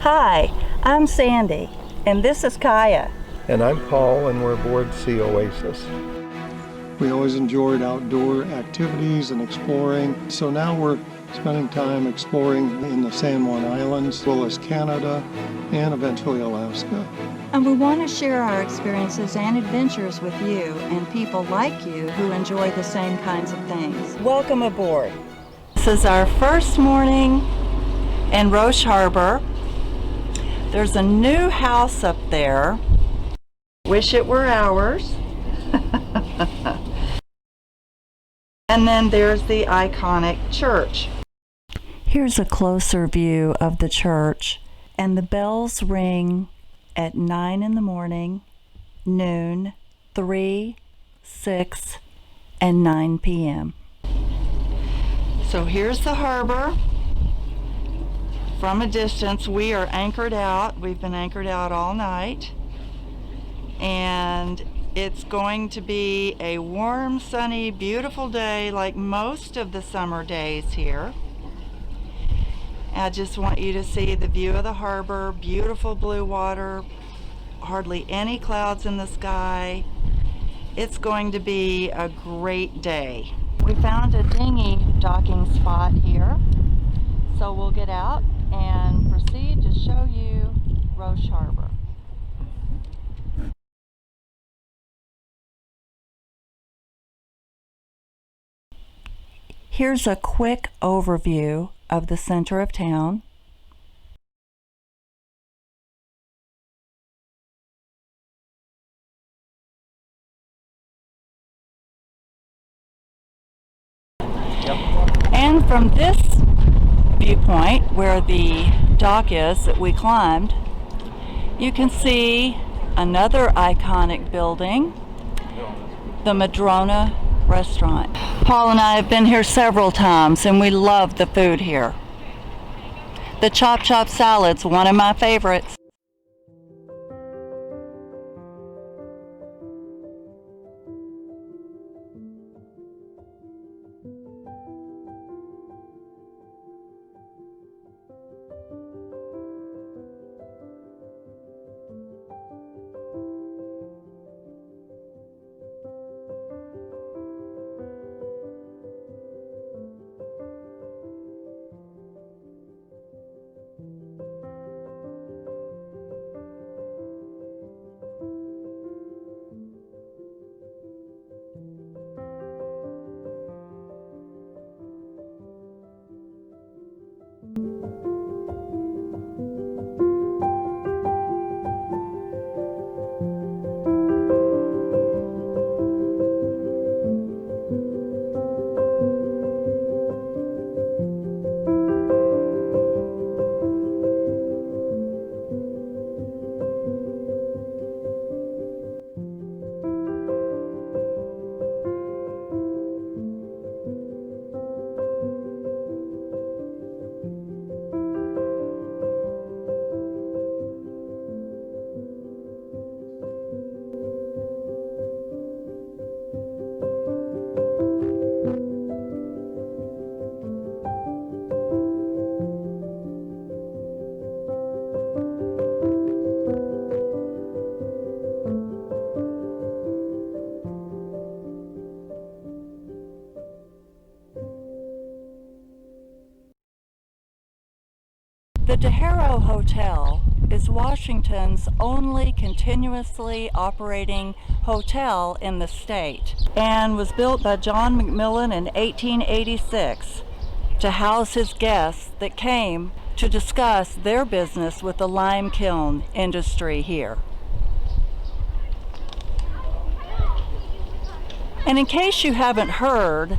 Hi, I'm Sandy, and this is Kaya. And I'm Paul, and we're aboard Sea Oasis. We always enjoyed outdoor activities and exploring, so now we're spending time exploring in the San Juan Islands, as well as Canada, and eventually Alaska. And we want to share our experiences and adventures with you and people like you who enjoy the same kinds of things. Welcome aboard. This is our first morning in Roche Harbor. There's a new house up there. Wish it were ours. And then there's the iconic church. Here's a closer view of the church, and the bells ring at 9 in the morning, noon, 3, 6, and 9 p.m. So here's the harbor. From a distance, we are anchored out. We've been anchored out all night. And it's going to be a warm, sunny, beautiful day like most of the summer days here. I just want you to see the view of the harbor, beautiful blue water, hardly any clouds in the sky. It's going to be a great day. We found a dinghy docking spot here, so we'll get out and proceed to show you Roche Harbor. Here's a quick overview of the center of town. And from this viewpoint, where the dock is that we climbed, you can see another iconic building, the Madrona restaurant. Paul and I have been here several times, and we love the food here. The chop salad's one of my favorites. The Dejero Hotel is Washington's only continuously operating hotel in the state and was built by John McMillan in 1886 to house his guests that came to discuss their business with the lime kiln industry here. And in case you haven't heard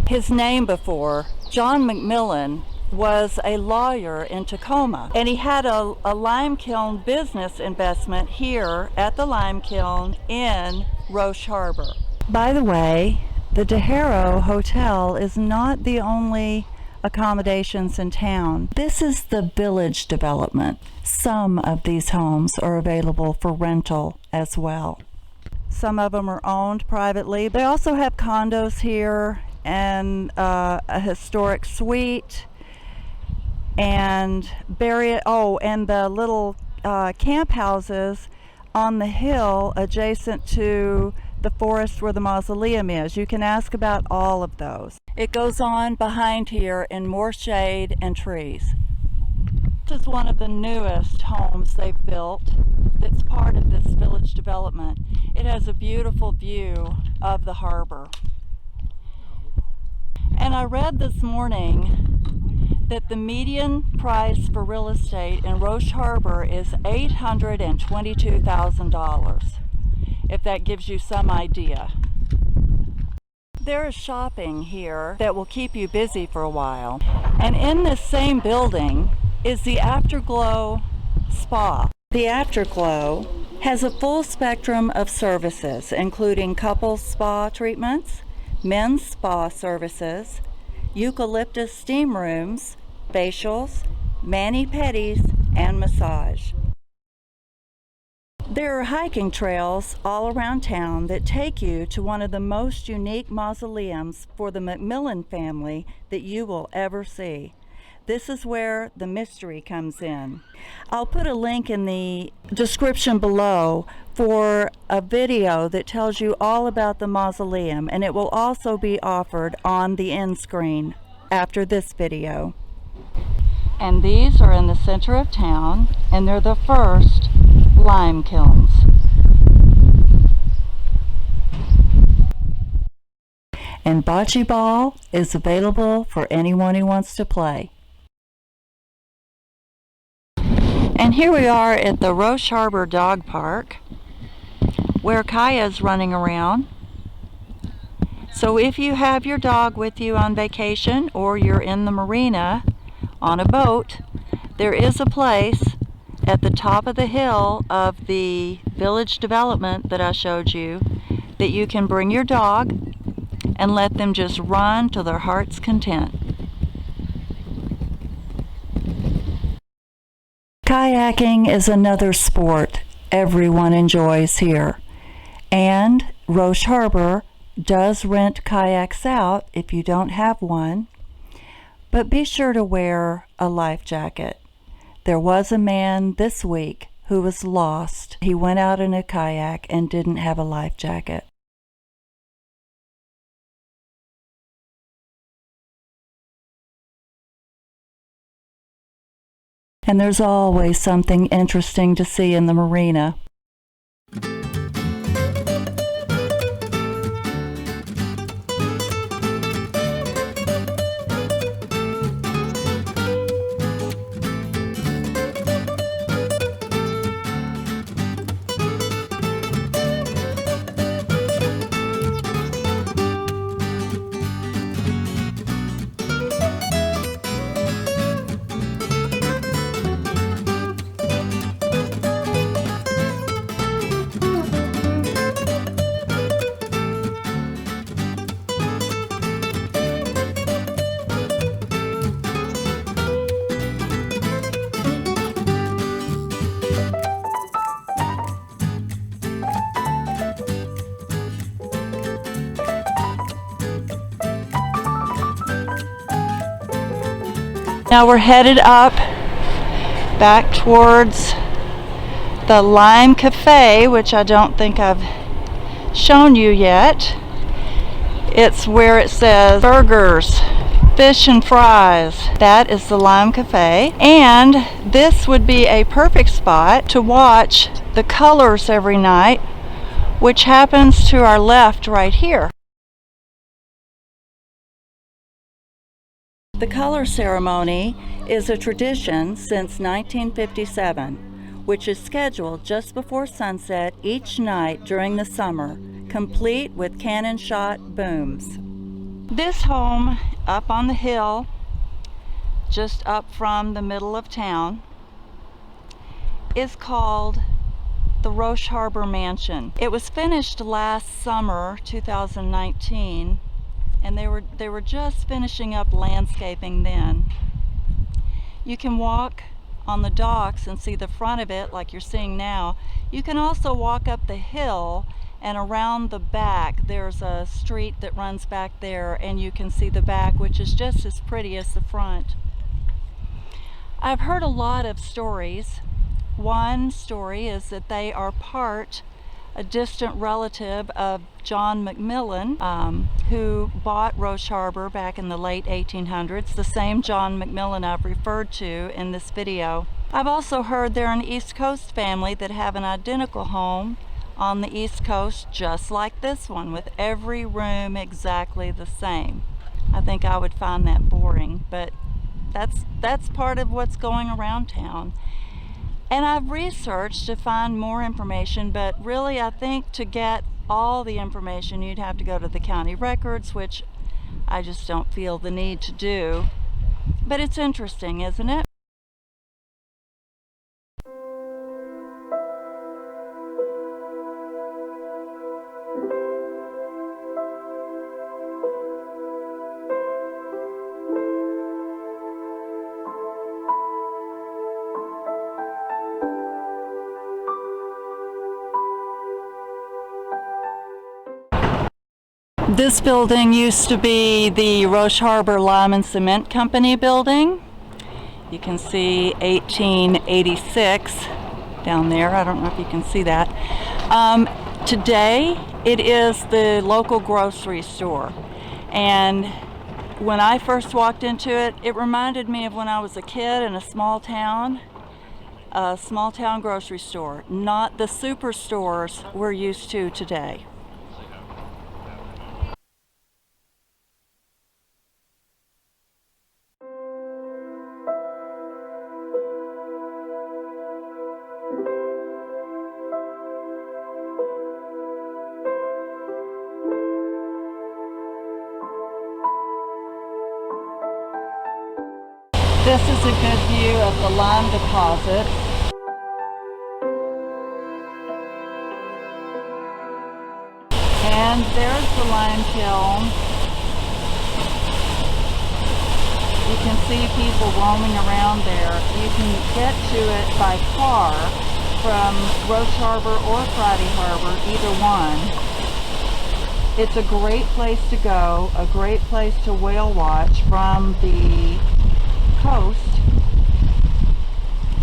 his name before, John McMillan was a lawyer in Tacoma, and he had a lime kiln business investment here at the lime kiln in Roche Harbor. By the way, the Dejero Hotel is not the only accommodations in town. This is the village development. Some of these homes are available for rental as well. Some of them are owned privately. They also have condos here and a historic suite and bury it. Oh, and the little camp houses on the hill adjacent to the forest where the mausoleum is. You can ask about all of those. It goes on behind here in more shade and trees. This is one of the newest homes they've built that's part of this village development. It has a beautiful view of the harbor. And I read this morning that the median price for real estate in Roche Harbor is $822,000, if that gives you some idea. There is shopping here that will keep you busy for a while. And in this same building is the Afterglow Spa. The Afterglow has a full spectrum of services, including couples spa treatments, men's spa services, eucalyptus steam rooms, facials, mani-pedis, and massage. There are hiking trails all around town that take you to one of the most unique mausoleums for the McMillan family that you will ever see. This is where the mystery comes in. I'll put a link in the description below for a video that tells you all about the mausoleum, and it will also be offered on the end screen after this video. And these are in the center of town, and they're the first lime kilns. And bocce ball is available for anyone who wants to play. And here we are at the Roche Harbor Dog Park, where Kaya's running around. So if you have your dog with you on vacation, or you're in the marina on a boat, there is a place at the top of the hill of the village development that I showed you that you can bring your dog and let them just run to their heart's content. Kayaking is another sport everyone enjoys here, and Roche Harbor does rent kayaks out if you don't have one, but be sure to wear a life jacket. There was a man this week who was lost. He went out in a kayak and didn't have a life jacket. And there's always something interesting to see in the marina. Now we're headed up back towards the Lime Cafe, which I don't think I've shown you yet. It's where it says burgers, fish and fries. That is the Lime Cafe. And this would be a perfect spot to watch the colors every night, which happens to our left right here. The color ceremony is a tradition since 1957, which is scheduled just before sunset each night during the summer, complete with cannon shot booms. This home up on the hill, just up from the middle of town, is called the Roche Harbor Mansion. It was finished last summer, 2019, and they were just finishing up landscaping then. You can walk on the docks and see the front of it like you're seeing now. You can also walk up the hill, and around the back there's a street that runs back there, and you can see the back, which is just as pretty as the front. I've heard a lot of stories. One story is that they are a distant relative of John McMillan, who bought Roche Harbor back in the late 1800s, the same John McMillan I've referred to in this video. I've also heard they're an East Coast family that have an identical home on the East Coast, just like this one, with every room exactly the same. I think I would find that boring, but that's part of what's going around town. And I've researched to find more information, but really I think to get all the information you'd have to go to the county records, which I just don't feel the need to do. But it's interesting, isn't it? This building used to be the Roche Harbor Lime and Cement Company building. You can see 1886 down there. I don't know if you can see that. Today it is the local grocery store. And when I first walked into it, it reminded me of when I was a kid in a small town grocery store, not the superstores we're used to today. This is a good view of the lime deposit. And there's the lime kiln. You can see people roaming around there. You can get to it by car from Roach Harbor or Friday Harbor, either one. It's a great place to go, a great place to whale watch from the coast.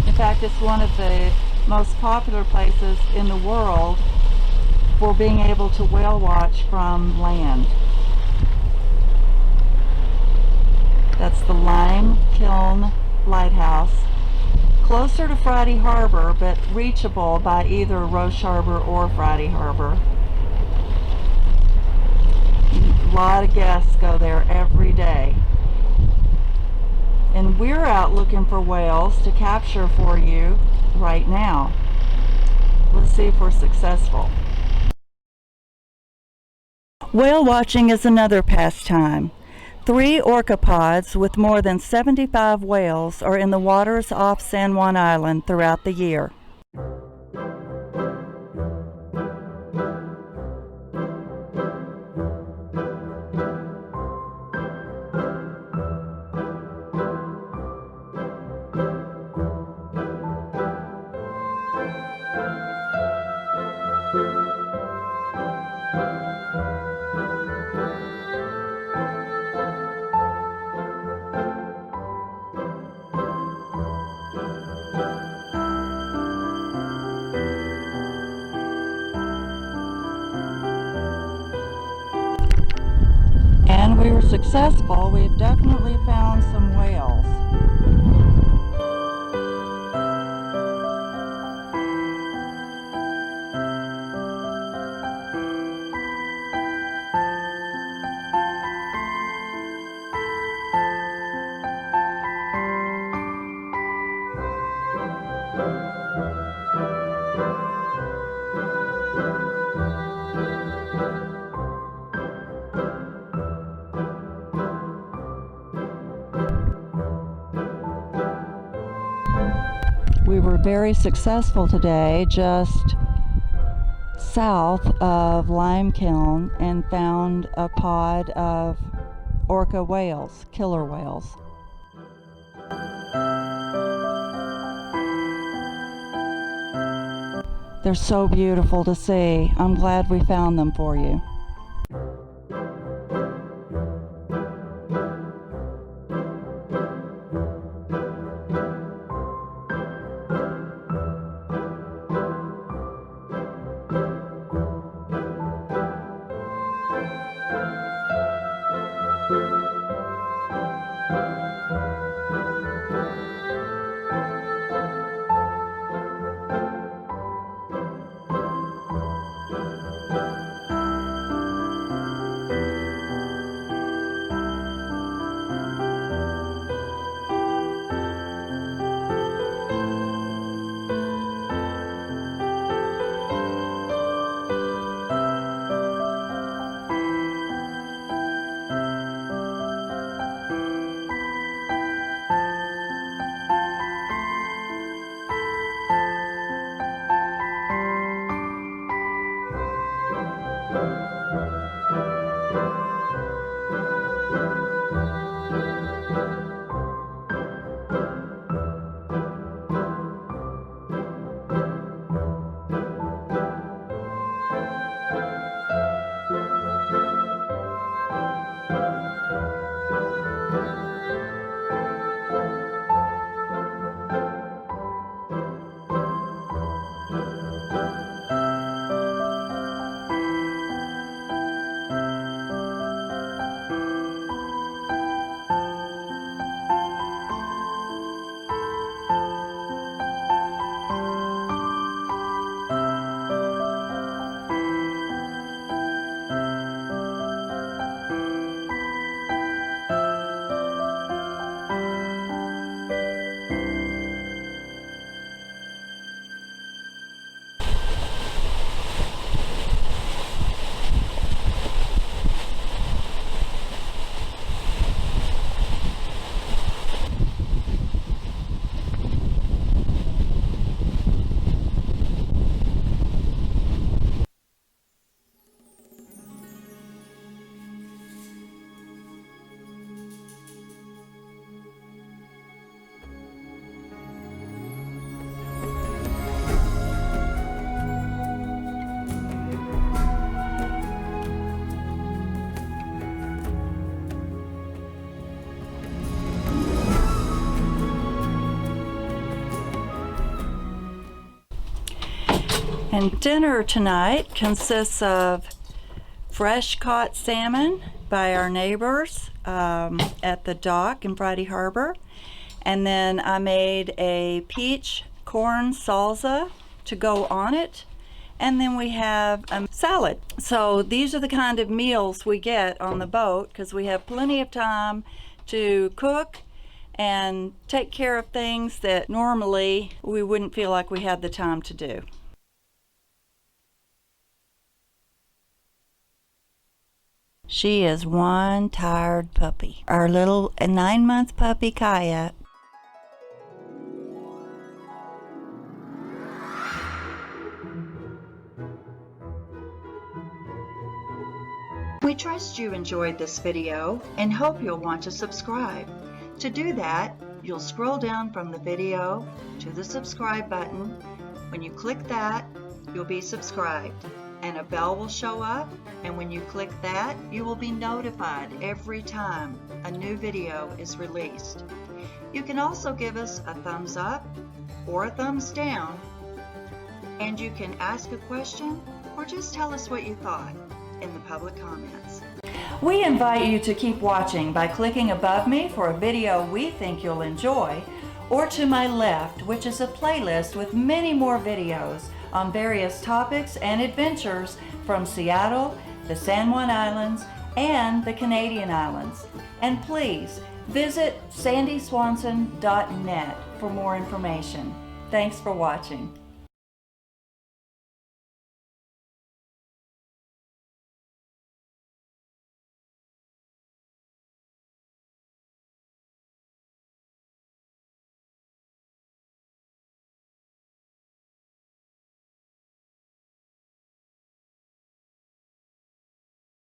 In fact, it's one of the most popular places in the world for being able to whale watch from land. That's the Lime Kiln Lighthouse. Closer to Friday Harbor, but reachable by either Roche Harbor or Friday Harbor. A lot of guests go there every day. And we're out looking for whales to capture for you right now. Let's see if we're successful. Whale watching is another pastime. 3 orca pods with more than 75 whales are in the waters off San Juan Island throughout the year. And we were successful. We've definitely found some whales. We were very successful today, just south of Lime Kiln, and found a pod of orca whales, killer whales. They're so beautiful to see. I'm glad we found them for you. And dinner tonight consists of fresh caught salmon by our neighbors at the dock in Roach Harbor. And then I made a peach corn salsa to go on it. And then we have a salad. So these are the kind of meals we get on the boat because we have plenty of time to cook and take care of things that normally we wouldn't feel like we had the time to do. She is one tired puppy. Our little 9-month puppy, Kaya. We trust you enjoyed this video and hope you'll want to subscribe. To do that, you'll scroll down from the video to the subscribe button. When you click that, you'll be subscribed. And a bell will show up, and when you click that, you will be notified every time a new video is released. You can also give us a thumbs up or a thumbs down, and you can ask a question or just tell us what you thought in the public comments. We invite you to keep watching by clicking above me for a video we think you'll enjoy, or to my left, which is a playlist with many more videos on various topics and adventures from Seattle, the San Juan Islands, and the Canadian Islands. And please visit sandyswanson.net for more information. Thanks for watching.